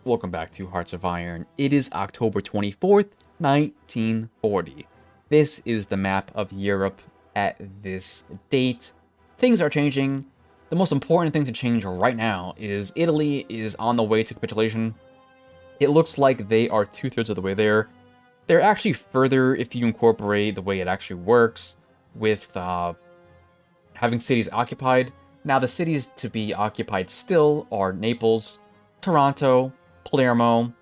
Welcome back to Hearts of Iron. It is October 24th, 1940. This is the map of Europe at this date. Things are changing. The most important thing to change right now is Italy is on the way to capitulation. It looks like they are 2/3 of the way there. They're actually further if you incorporate the way it actually works with having cities occupied. Now, the cities to be occupied still are Naples, Toronto, Palermo,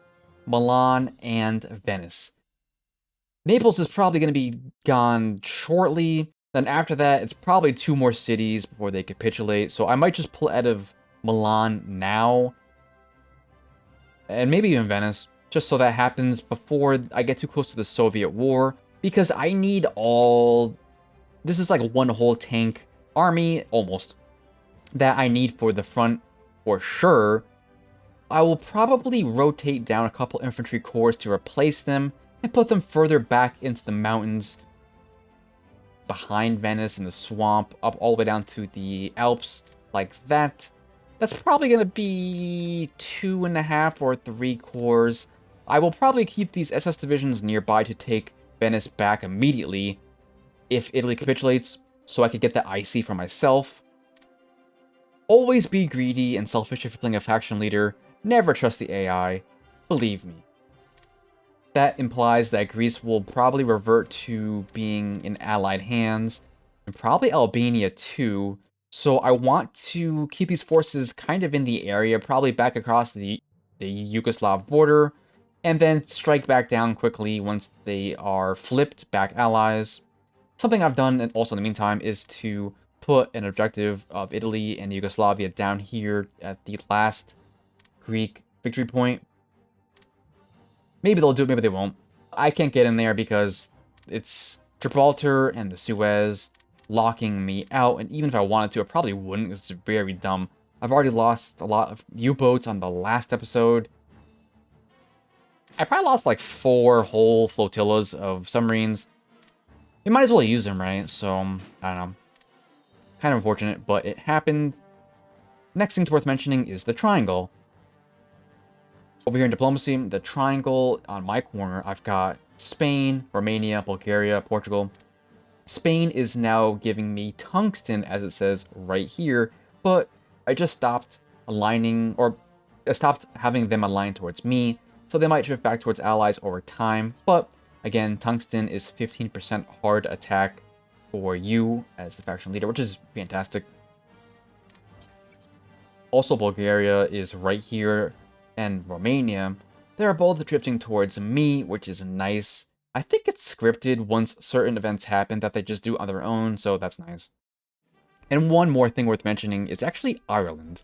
Milan, and Venice. Naples is probably going to be gone shortly. Then after that, it's probably 2 more cities before they capitulate. So I might just pull out of Milan now. And maybe even Venice. Just so that happens before I get too close to the Soviet war. Because I need all... This is like one whole tank army, almost, that I need for the front for sure. I will probably rotate down a couple infantry corps to replace them and put them further back into the mountains behind Venice in the swamp, up all the way down to the Alps, like that. That's probably going to be 2.5 or 3 corps. I will probably keep these SS divisions nearby to take Venice back immediately if Italy capitulates, so I could get the IC for myself. Always be greedy and selfish if you're playing a faction leader. Never trust the AI. Believe me. That implies that Greece will probably revert to being in Allied hands, and probably Albania too. So I want to keep these forces kind of in the area, probably back across the Yugoslav border, and then strike back down quickly once they are flipped back allies. Something I've done also in the meantime is to put an objective of Italy and Yugoslavia down here at the last Greek victory point. Maybe they'll do it, maybe they won't. I can't get in there because it's Gibraltar and the Suez locking me out, and even if I wanted to, I probably wouldn't. It's very dumb. I've already lost a lot of U-boats on the last episode. I probably lost like 4 whole flotillas of submarines. You might as well use them, right? So, I don't know. Kind of unfortunate, but it happened. Next thing worth mentioning is the triangle. Over here in diplomacy, the triangle on my corner, I've got Spain, Romania, Bulgaria, Portugal. Spain is now giving me tungsten, as it says right here, but I just stopped aligning, or I stopped having them align towards me, so they might drift back towards allies over time. But again, tungsten is 15% hard attack for you as the faction leader, which is fantastic. Also, Bulgaria is right here, and Romania. They're both drifting towards me, which is nice. I think it's scripted once certain events happen that they just do on their own, so that's nice. And one more thing worth mentioning is actually Ireland.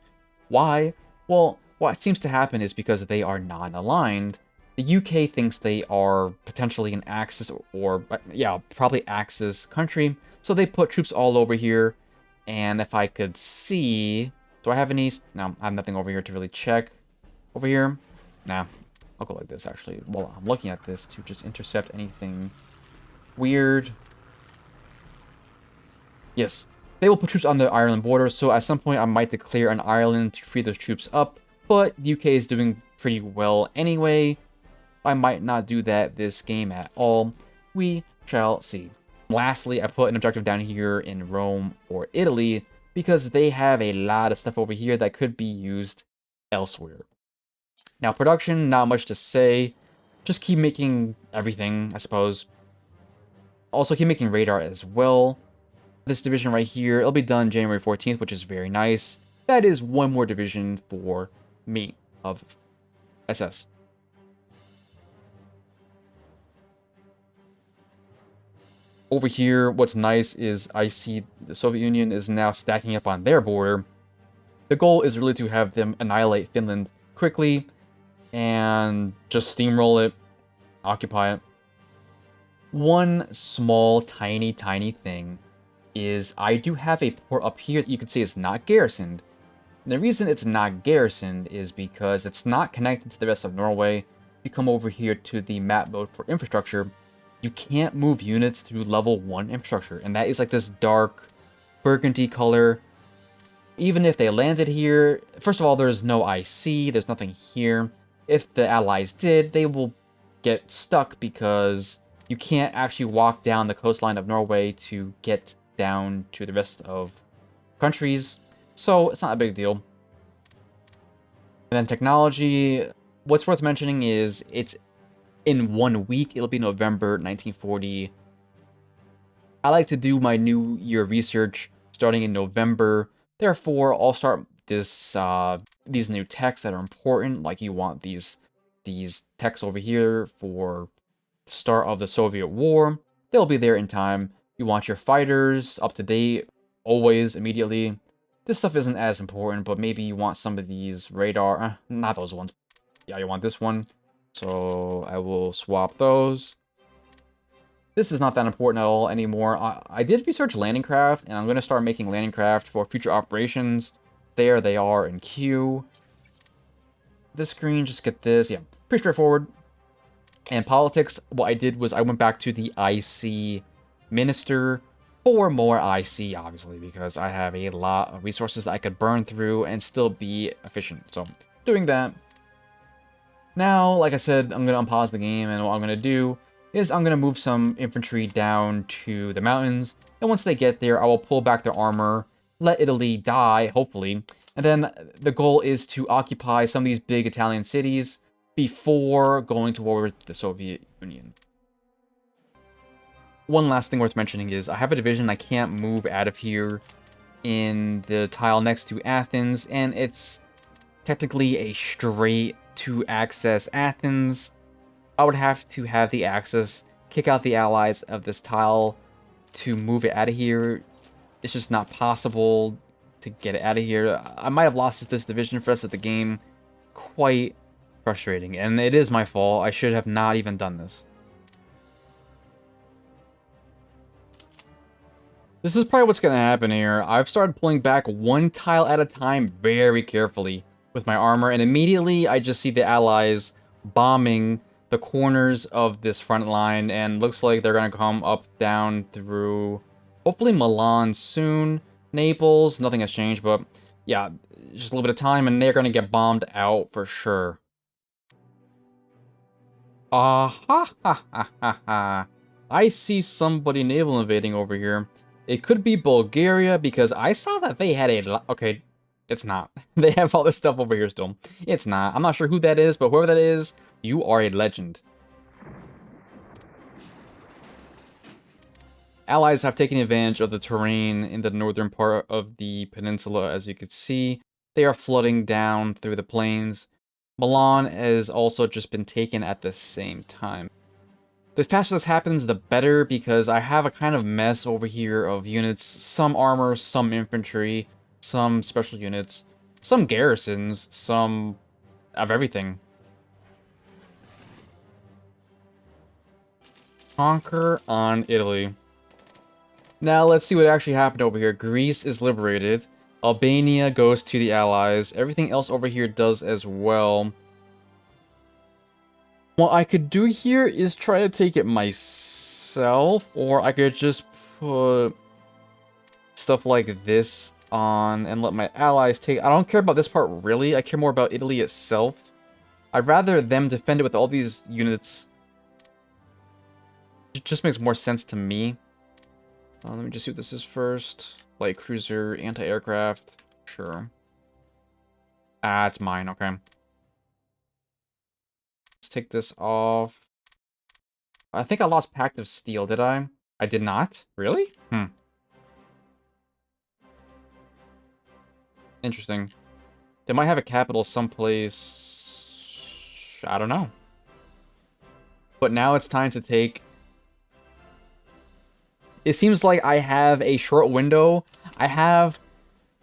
Why? Well, what seems to happen is because they are non-aligned. The UK thinks they are potentially an Axis, or yeah, probably Axis country, so they put troops all over here. And if I could see... Do I have any... No, I have nothing over here to really check. Over here? Nah. I'll go like this, actually. Well, I'm looking at this to just intercept anything weird. Yes. They will put troops on the Ireland border, so at some point I might declare an Ireland to free those troops up. But the UK is doing pretty well anyway. I might not do that this game at all. We shall see. Lastly, I put an objective down here in Rome or Italy because they have a lot of stuff over here that could be used elsewhere. Now, production, not much to say. Just keep making everything, I suppose. Also, keep making radar as well. This division right here, it'll be done January 14th, which is very nice. That is 1 more division for me of SS. Over here, what's nice is I see the Soviet Union is now stacking up on their border. The goal is really to have them annihilate Finland quickly and just steamroll it, occupy it. One small, tiny thing is I do have a port up here that you can see is not garrisoned. And the reason it's not garrisoned is because it's not connected to the rest of Norway. If you come over here to the map mode for infrastructure, you can't move units through level 1 infrastructure, and that is like this dark burgundy color. Even if they landed here, first of all, there's no IC, there's nothing here. if the Allies did, they will get stuck because you can't actually walk down the coastline of Norway to get down to the rest of countries, so it's not a big deal. And then technology, what's worth mentioning is it's in 1 week. It'll be November 1940. I like to do my New Year research starting in November. Therefore, I'll start these new techs that are important. Like you want these techs over here for the start of the Soviet War. They'll be there in time. You want your fighters up to date, always, immediately. This stuff isn't as important, but maybe you want some of these radar. Not those ones. Yeah, you want this one. So I will swap those. This is not that important at all anymore. I did research landing craft, and I'm going to start making landing craft for future operations. There they are in queue. This screen, just get this. Yeah, pretty straightforward. And politics, what I did was I went back to the IC minister for more IC, obviously, because I have a lot of resources that I could burn through and still be efficient. So, doing that. Now, like I said, I'm going to unpause the game, and what I'm going to do is I'm going to move some infantry down to the mountains, and once they get there, I will pull back their armor, let Italy die, hopefully, and then the goal is to occupy some of these big Italian cities before going to war with the Soviet Union. One last thing worth mentioning is I have a division I can't move out of here in the tile next to Athens, and it's technically a straight to access Athens. I would have to have the access, kick out the allies of this tile to move it out of here. It's just not possible to get it out of here. I might have lost this division for the rest of the game. Quite frustrating, and it is my fault. I should have not even done this. This is probably what's going to happen here. I've started pulling back one tile at a time very carefully with my armor, and immediately I just see the allies bombing the corners of this front line, and looks like they're going to come up, down through, hopefully Milan soon. Naples, nothing has changed, but yeah, just a little bit of time, and they're going to get bombed out for sure. Ah ha ha ha ha ha. I see somebody naval invading over here. It could be Bulgaria, because I saw that they had a... Okay, it's not. They have all this stuff over here still. It's not. I'm not sure who that is, but whoever that is, you are a legend. Allies have taken advantage of the terrain in the northern part of the peninsula, as you can see. They are flooding down through the plains. Milan has also just been taken at the same time. The faster this happens, the better, because I have a kind of mess over here of units. Some armor, some infantry, some special units, some garrisons, some of everything. Conquer on Italy. Now let's see what actually happened over here. Greece is liberated. Albania goes to the Allies. Everything else over here does as well. What I could do here is try to take it myself, or I could just put stuff like this on and let my allies take... I don't care about this part, really. I care more about Italy itself. I'd rather them defend it with all these units. It just makes more sense to me. Let me just see what this is first. Light cruiser, anti-aircraft. Sure. Ah, it's mine. Okay. Let's take this off. I think I lost Pact of Steel, did I? I did not? Really? Interesting. They might have a capital someplace... I don't know. But now it's time to take... It seems like I have a short window. I have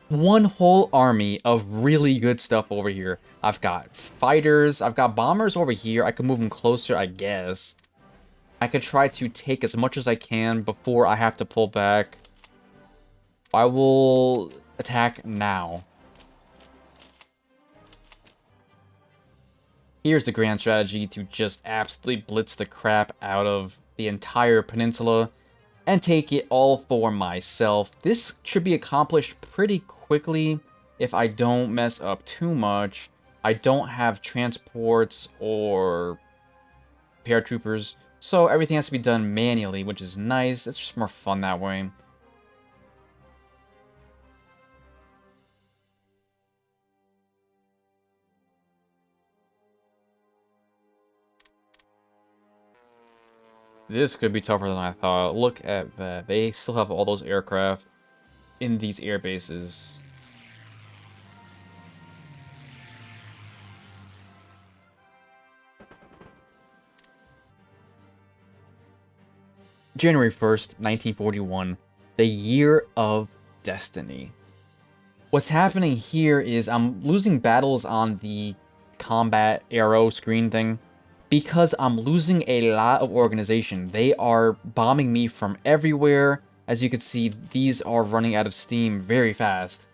one whole army of really good stuff over here. I've got fighters. I've got bombers over here. I can move them closer, I guess. I could try to take as much as I can before I have to pull back. I will attack now. Here's the grand strategy to just absolutely blitz the crap out of the entire peninsula and take it all for myself. This should be accomplished pretty quickly if I don't mess up too much. I don't have transports or paratroopers, so everything has to be done manually, which is nice. It's just more fun that way. This could be tougher than I thought. Look at that. They still have all those aircraft in these air bases. January 1st, 1941, the year of destiny. What's happening here is I'm losing battles on the combat arrow screen thing because I'm losing a lot of organization. They are bombing me from everywhere. As you can see, these are running out of steam very fast.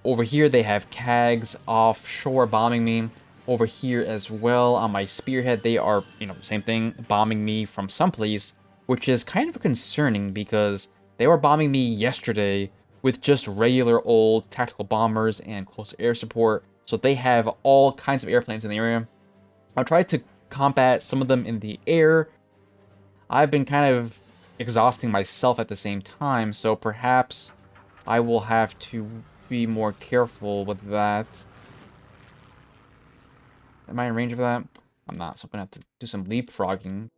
Over here, they have CAGs offshore bombing me. Over here as well, on my spearhead, they are, same thing, bombing me from someplace, which is kind of concerning because they were bombing me yesterday with just regular old tactical bombers and close air support, so they have all kinds of airplanes in the area. I'll try to combat some of them in the air. I've been kind of exhausting myself at the same time, so perhaps I will have to be more careful with that. Am I in range of that? I'm not, so I'm gonna have to do some leapfrogging.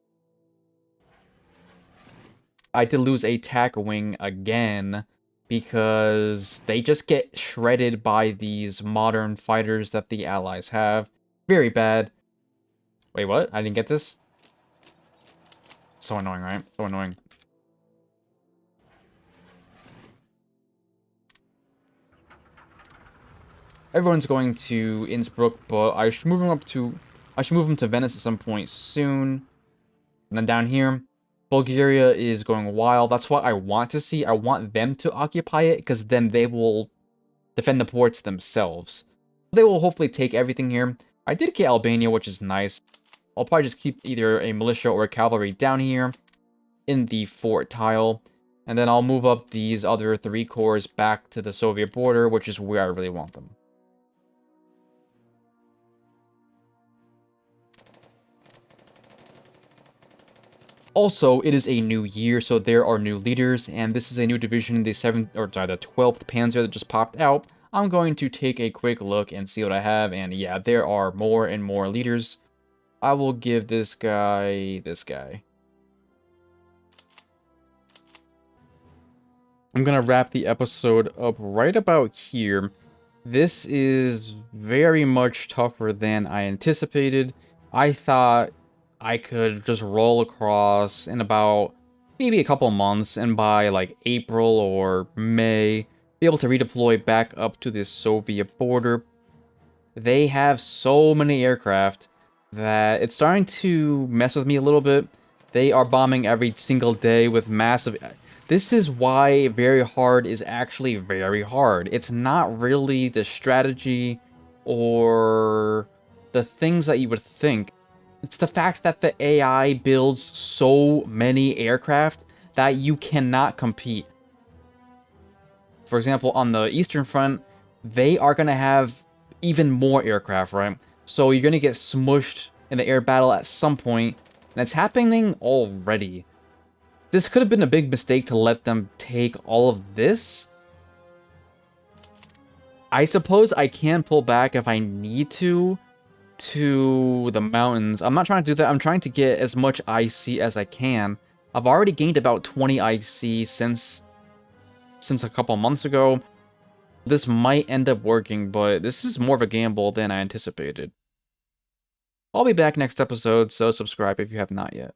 I did lose a tack wing again because they just get shredded by these modern fighters that the Allies have. Very bad. Wait, what? I didn't get this? So annoying, right? So annoying. Everyone's going to Innsbruck, but I should move them to Venice at some point soon. And then down here, Bulgaria is going wild. That's what I want to see. I want them to occupy it, because then they will defend the ports themselves. They will hopefully take everything here. I did get Albania, which is nice. I'll probably just keep either a militia or a cavalry down here in the fort tile. And then I'll move up these other 3 corps back to the Soviet border, which is where I really want them. Also, it is a new year, so there are new leaders, and this is a new division in the 12th Panzer that just popped out. I'm going to take a quick look and see what I have, and yeah, there are more and more leaders. I will give this guy this guy. I'm gonna wrap the episode up right about here. This is very much tougher than I anticipated. I thought I could just roll across in about maybe a couple months, and by like April or May, be able to redeploy back up to the Soviet border. They have so many aircraft that it's starting to mess with me a little bit. They are bombing every single day with massive... This is why very hard is actually very hard. It's not really the strategy or the things that you would think. It's the fact that the AI builds so many aircraft that you cannot compete. For example, on the Eastern Front, they are going to have even more aircraft, right? So you're going to get smushed in the air battle at some point, and it's happening already. This could have been a big mistake to let them take all of this. I suppose I can pull back if I need to the mountains. I'm not trying to do that. I'm trying to get as much IC as I can. I've already gained about 20 IC since a couple months ago. This might end up working, but this is more of a gamble than I anticipated. I'll be back next episode, so subscribe if you have not yet.